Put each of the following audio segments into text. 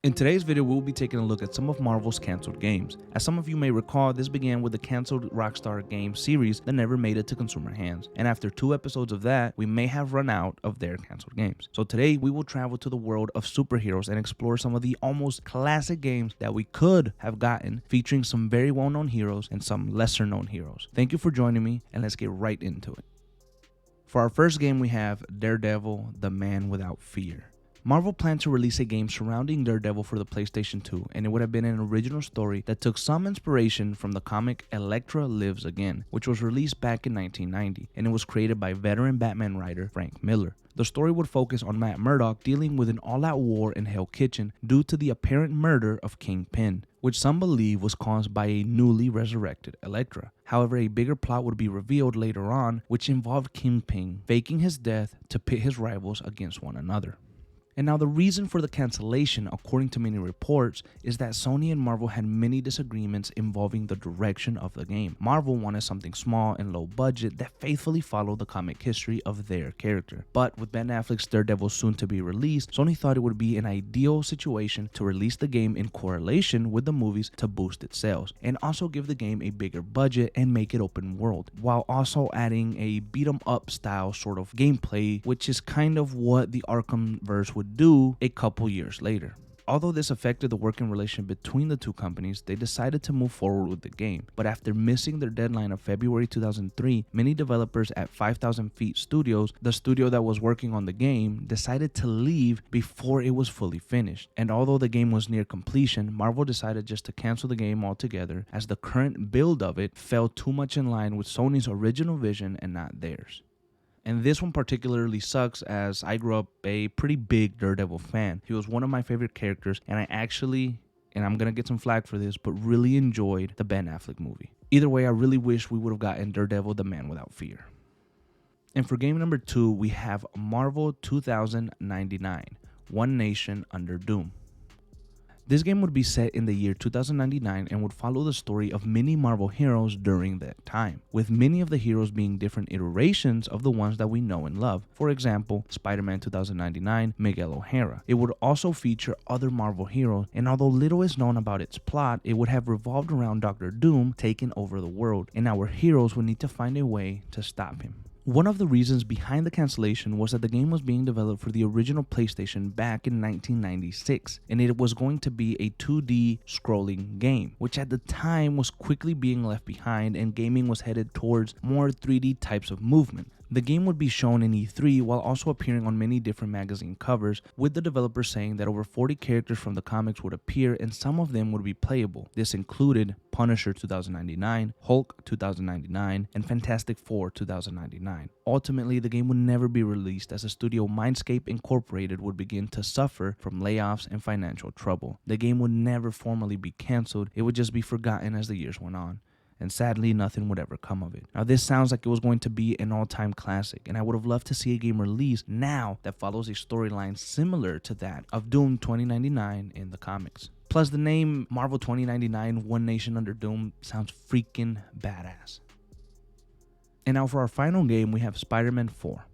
In today's video, we'll be taking a look at some of Marvel's canceled games. As some of you may recall, this began with the canceled Rockstar game series that never made it to consumer hands. And after 2 episodes of that, we may have run out of their canceled games. So today, we will travel to the world of superheroes and explore some of the almost classic games that we could have gotten, featuring some very well-known heroes and some lesser-known heroes. Thank you for joining me, and let's get right into it. For our first game, we have Daredevil, the Man Without Fear. Marvel planned to release a game surrounding Daredevil for the PlayStation 2, and it would have been an original story that took some inspiration from the comic Elektra Lives Again, which was released back in 1990, and it was created by veteran Batman writer Frank Miller. The story would focus on Matt Murdock dealing with an all-out war in Hell Kitchen due to the apparent murder of Kingpin, which some believe was caused by a newly resurrected Elektra. However, a bigger plot would be revealed later on, which involved Kingpin faking his death to pit his rivals against one another. And now the reason for the cancellation, according to many reports, is that Sony and Marvel had many disagreements involving the direction of the game. Marvel wanted something small and low budget that faithfully followed the comic history of their character. But with Ben Affleck's Daredevil soon to be released, Sony thought it would be an ideal situation to release the game in correlation with the movies to boost its sales, and also give the game a bigger budget and make it open world, while also adding a beat 'em up style sort of gameplay, which is kind of what the Arkhamverse would do a couple years later. Although this affected the working relation between the two companies, they decided to move forward with the game. But after missing their deadline of February 2003, many developers at 5,000 Feet Studios, the studio that was working on the game, decided to leave before it was fully finished. And although the game was near completion, Marvel decided just to cancel the game altogether, as the current build of it fell too much in line with Sony's original vision and not theirs. And this one particularly sucks, as I grew up a pretty big Daredevil fan. He was one of my favorite characters, and I actually, and I'm gonna get some flack for this, but really enjoyed the Ben Affleck movie. Either way, I really wish we would have gotten Daredevil, the Man Without Fear. And for game number 2, we have Marvel 2099, One Nation Under Doom. This game would be set in the year 2099 and would follow the story of many Marvel heroes during that time, with many of the heroes being different iterations of the ones that we know and love. For example, Spider-Man 2099, Miguel O'Hara. It would also feature other Marvel heroes, and although little is known about its plot, it would have revolved around Dr. Doom taking over the world, and our heroes would need to find a way to stop him. One of the reasons behind the cancellation was that the game was being developed for the original PlayStation back in 1996, and it was going to be a 2D scrolling game, which at the time was quickly being left behind, and gaming was headed towards more 3D types of movement. The game would be shown in E3 while also appearing on many different magazine covers, with the developer saying that over 40 characters from the comics would appear and some of them would be playable. This included Punisher 2099, Hulk 2099, and Fantastic Four 2099. Ultimately, the game would never be released, as the studio Mindscape Incorporated would begin to suffer from layoffs and financial trouble. The game would never formally be cancelled, it would just be forgotten as the years went on. And sadly, nothing would ever come of it. Now, this sounds like it was going to be an all-time classic, and I would have loved to see a game released now that follows a storyline similar to that of Doom 2099 in the comics. Plus, the name Marvel 2099, One Nation Under Doom sounds freaking badass. And now for our final game, we have Spider-Man 4.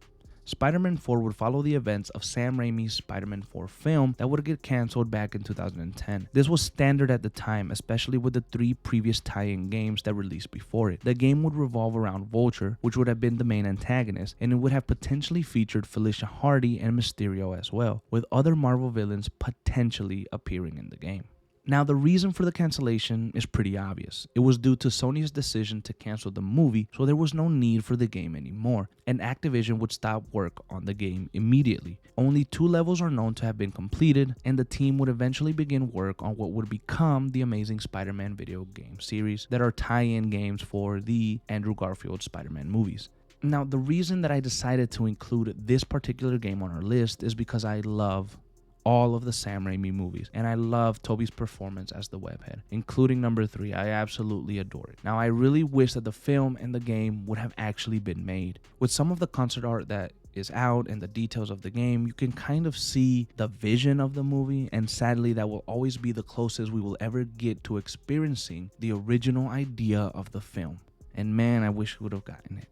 Spider-Man 4 would follow the events of Sam Raimi's Spider-Man 4 film that would get cancelled back in 2010. This was standard at the time, especially with the 3 previous tie-in games that released before it. The game would revolve around Vulture, which would have been the main antagonist, and it would have potentially featured Felicia Hardy and Mysterio as well, with other Marvel villains potentially appearing in the game. Now, the reason for the cancellation is pretty obvious. It was due to Sony's decision to cancel the movie, so there was no need for the game anymore, and Activision would stop work on the game immediately. Only 2 levels are known to have been completed, and the team would eventually begin work on what would become the Amazing Spider-Man video game series that are tie-in games for the Andrew Garfield Spider-Man movies. Now, the reason that I decided to include this particular game on our list is because I love all of the Sam Raimi movies, and I love Tobey's performance as the Webhead, including number 3. I absolutely adore it. Now, I really wish that the film and the game would have actually been made. With some of the concept art that is out and the details of the game, you can kind of see the vision of the movie, and sadly that will always be the closest we will ever get to experiencing the original idea of the film. And man, I wish we would have gotten it.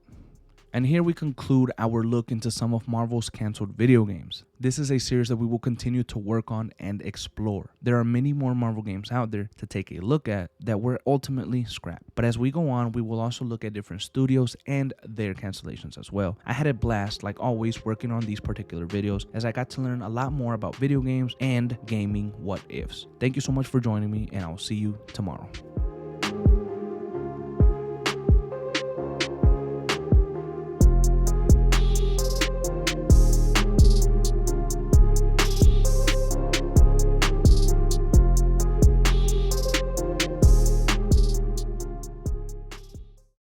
And here we conclude our look into some of Marvel's canceled video games. This is a series that we will continue to work on and explore. There are many more Marvel games out there to take a look at that were ultimately scrapped. But as we go on, we will also look at different studios and their cancellations as well. I had a blast, like always, working on these particular videos as I got to learn a lot more about video games and gaming what ifs. Thank you so much for joining me, and I'll see you tomorrow.